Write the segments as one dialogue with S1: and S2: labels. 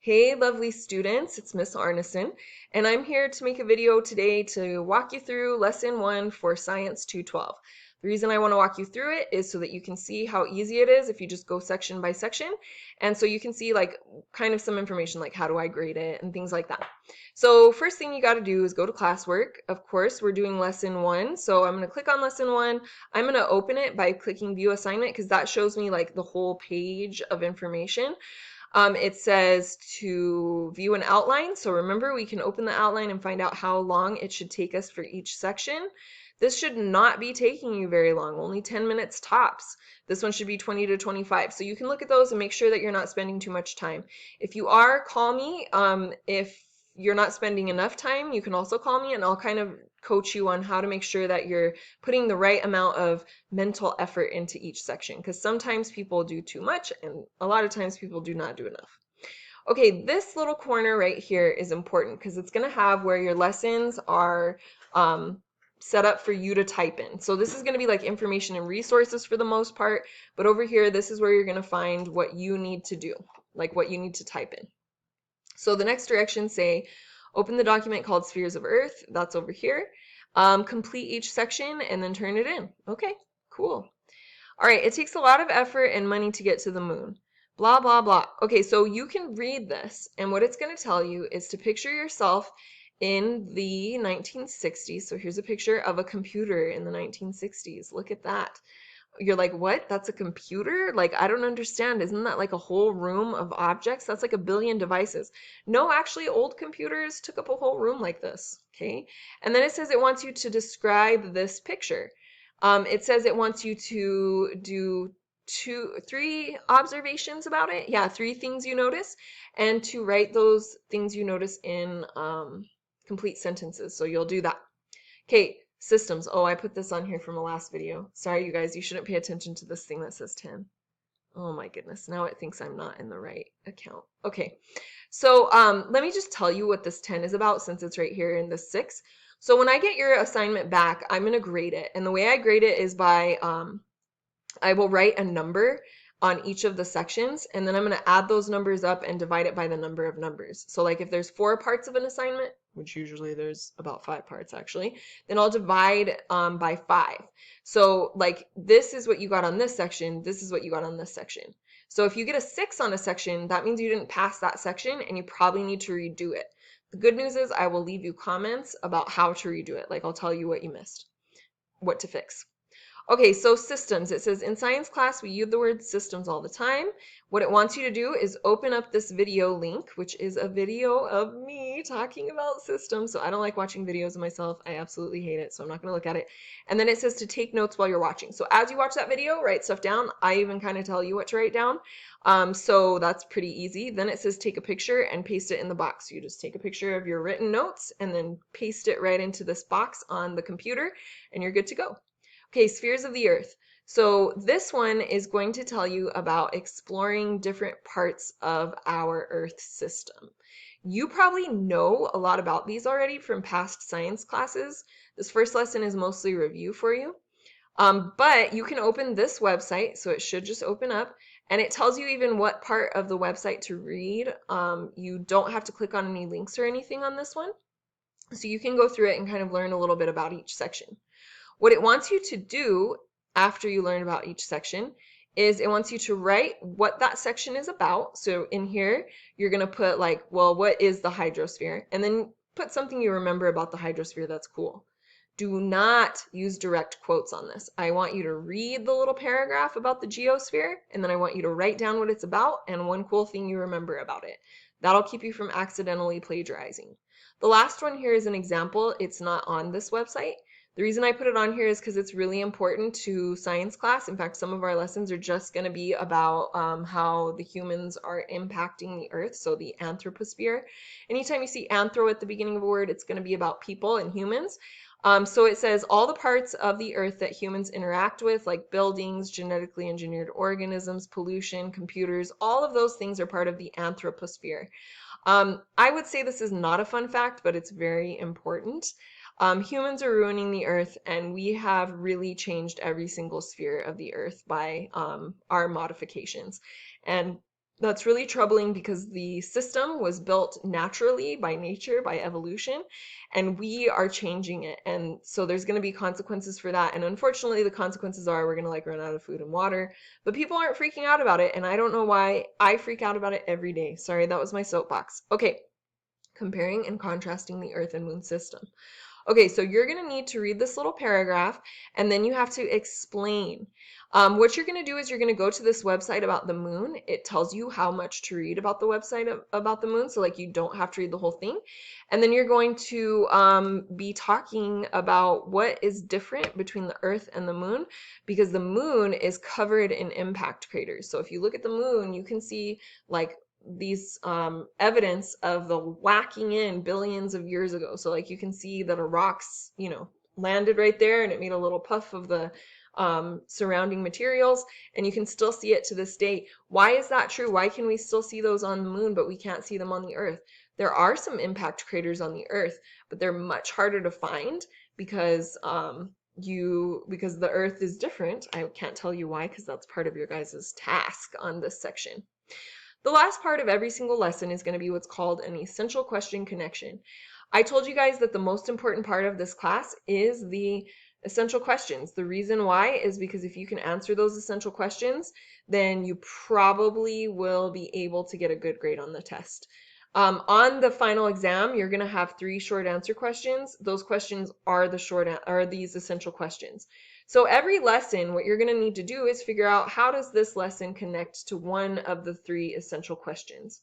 S1: Hey, lovely students, it's Miss Arneson, and I'm here to make a video today to walk you through Lesson 1 for Science 212. The reason I want to walk you through it is so that you can see how easy it is if you just go section by section, and so you can see like kind of some information like how do I grade it and things like that. So first thing you got to do is go to classwork. Of course, we're doing Lesson 1, so I'm going to click on Lesson 1. I'm going to open it by clicking View Assignment because that shows me like the whole page of information. It says to view an outline. So remember, we can open the outline and find out how long it should take us for each section. This should not be taking you very long, only 10 minutes tops. This one should be 20 to 25. So you can look at those and make sure that you're not spending too much time. If you are, call me. If you're not spending enough time, you can also call me and I'll kind of coach you on how to make sure that you're putting the right amount of mental effort into each section, because sometimes people do too much and a lot of times people do not do enough. Okay, this little corner right here is important because it's going to have where your lessons are set up for you to type in. So this is going to be like information and resources for the most part, but over here, this is where you're going to find what you need to do, like what you need to type in. So the next directions say, open the document called Spheres of Earth. That's over here. Complete each section and then turn it in. Okay, cool. All right, it takes a lot of effort and money to get to the moon. Blah, blah, blah. Okay, so you can read this, and what it's going to tell you is to picture yourself in the 1960s. So here's a picture of a computer in the 1960s. Look at that. You're like, what? That's a computer? Like, I don't understand. Isn't that like a whole room of objects? That's like a billion devices. No, actually, old computers took up a whole room like this. Okay. And then it says it wants you to describe this picture. It says it wants you to do three observations about it. Yeah, three things you notice, and to write those things you notice in complete sentences. So you'll do that. Okay, systems. Oh, I put this on here from a last video. Sorry, you guys, you shouldn't pay attention to this thing that says 10. Oh my goodness, now it thinks I'm not in the right account. Okay, so let me just tell you what this 10 is about since it's right here in the 6. So when I get your assignment back, I'm going to grade it. And the way I grade it is by, I will write a number on each of the sections, and then I'm going to add those numbers up and divide it by the number of numbers. So like if there's 4 parts of an assignment, which usually there's about 5 parts actually, then I'll divide by 5. So like this is what you got on this section, this is what you got on this section. So if you get a 6 on a section, that means you didn't pass that section and you probably need to redo it. The good news is I will leave you comments about how to redo it. Like I'll tell you what you missed, what to fix. Okay, so systems. It says in science class, we use the word systems all the time. What it wants you to do is open up this video link, which is a video of me talking about systems. So I don't like watching videos of myself. I absolutely hate it, so I'm not going to look at it. And then it says to take notes while you're watching. So as you watch that video, write stuff down. I even kind of tell you what to write down. So that's pretty easy. Then it says take a picture and paste it in the box. You just take a picture of your written notes and then paste it right into this box on the computer, and you're good to go. Okay, spheres of the Earth. So this one is going to tell you about exploring different parts of our Earth system. You probably know a lot about these already from past science classes. This first lesson is mostly review for you. But you can open this website, so it should just open up, and it tells you even what part of the website to read. You don't have to click on any links or anything on this one. So you can go through it and kind of learn a little bit about each section. What it wants you to do after you learn about each section is it wants you to write what that section is about. So in here, you're going to put like, well, what is the hydrosphere? And then put something you remember about the hydrosphere that's cool. Do not use direct quotes on this. I want you to read the little paragraph about the geosphere, and then I want you to write down what it's about and one cool thing you remember about it. That'll keep you from accidentally plagiarizing. The last one here is an example. It's not on this website. The reason I put it on here is because it's really important to science class. In fact, some of our lessons are just going to be about how the humans are impacting the earth, so the anthroposphere. Anytime you see anthro at the beginning of a word, it's going to be about people and humans. So it says all the parts of the earth that humans interact with, like buildings, genetically engineered organisms, pollution, computers, all of those things are part of the anthroposphere. I would say this is not a fun fact, but it's very important. Humans are ruining the earth, and we have really changed every single sphere of the earth by our modifications. And That's really troubling because the system was built naturally by nature, by evolution, and we are changing it. And so there's going to be consequences for that. And unfortunately, the consequences are we're going to like run out of food and water, but people aren't freaking out about it. And I don't know why. I freak out about it every day. Sorry, that was my soapbox. Okay, comparing and contrasting the Earth and Moon system. Okay, so you're going to need to read this little paragraph and then you have to explain. What you're going to do is you're going to go to this website about the moon. It tells you how much to read about the website about the moon, so like you don't have to read the whole thing. And then you're going to be talking about what is different between the Earth and the moon, because the moon is covered in impact craters. So if you look at the moon, you can see like these evidence of the whacking in billions of years ago. So like you can see that a rock's, landed right there and it made a little puff of the surrounding materials, and you can still see it to this day. Why is that true? Why can we still see those on the moon, but we can't see them on the Earth? There are some impact craters on the Earth, but they're much harder to find because because the Earth is different. I can't tell you why because that's part of your guys' task on this section. The last part of every single lesson is going to be what's called an essential question connection. I told you guys that the most important part of this class is the essential questions. The reason why is because if you can answer those essential questions, then you probably will be able to get a good grade on the test. On the final exam, you're going to have 3 short answer questions. Those questions are these essential questions. So every lesson, what you're going to need to do is figure out how does this lesson connect to one of the 3 essential questions.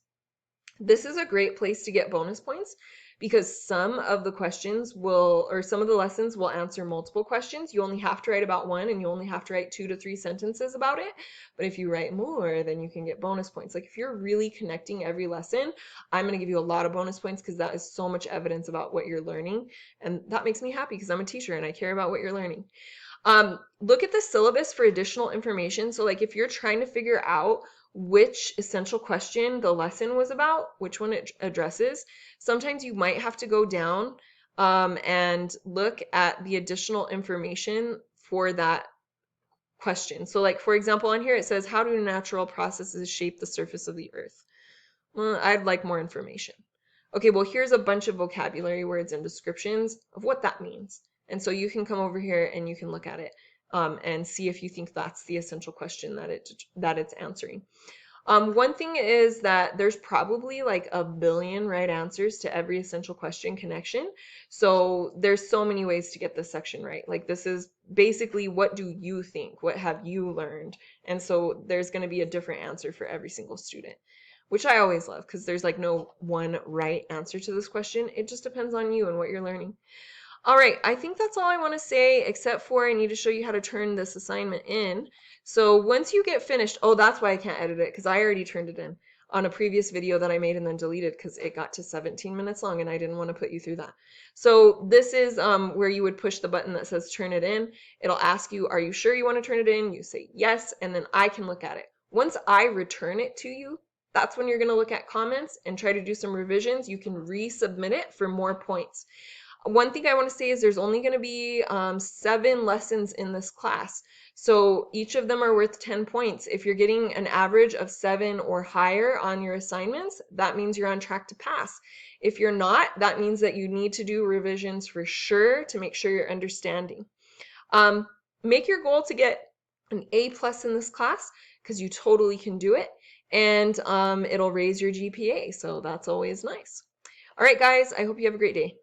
S1: This is a great place to get bonus points because some of the lessons will answer multiple questions. You only have to write about one and you only have to write 2 to 3 sentences about it. But if you write more, then you can get bonus points. Like if you're really connecting every lesson, I'm going to give you a lot of bonus points because that is so much evidence about what you're learning. And that makes me happy because I'm a teacher and I care about what you're learning. Look at the syllabus for additional information. So like if you're trying to figure out which essential question the lesson was about, which one it addresses, sometimes you might have to go down and look at the additional information for that question. So like, for example, on here it says, how do natural processes shape the surface of the Earth? Well, I'd like more information. Okay, well, here's a bunch of vocabulary words and descriptions of what that means. And so you can come over here and you can look at it and see if you think that's the essential question that it's answering. One thing is that there's probably like a billion right answers to every essential question connection. So there's so many ways to get this section right. Like this is basically, what do you think? What have you learned? And so there's going to be a different answer for every single student, which I always love because there's like no one right answer to this question. It just depends on you and what you're learning. All right, I think that's all I want to say, except for I need to show you how to turn this assignment in. So once you get finished, oh, that's why I can't edit it because I already turned it in on a previous video that I made and then deleted because it got to 17 minutes long and I didn't want to put you through that. So this is where you would push the button that says turn it in. It'll ask you, are you sure you want to turn it in? You say yes, and then I can look at it. Once I return it to you, that's when you're going to look at comments and try to do some revisions. You can resubmit it for more points. One thing I want to say is there's only going to be 7 lessons in this class. So each of them are worth 10 points. If you're getting an average of 7 or higher on your assignments, that means you're on track to pass. If you're not, that means that you need to do revisions for sure to make sure you're understanding. Make your goal to get an A+ in this class because you totally can do it. And it'll raise your GPA. So that's always nice. All right, guys, I hope you have a great day.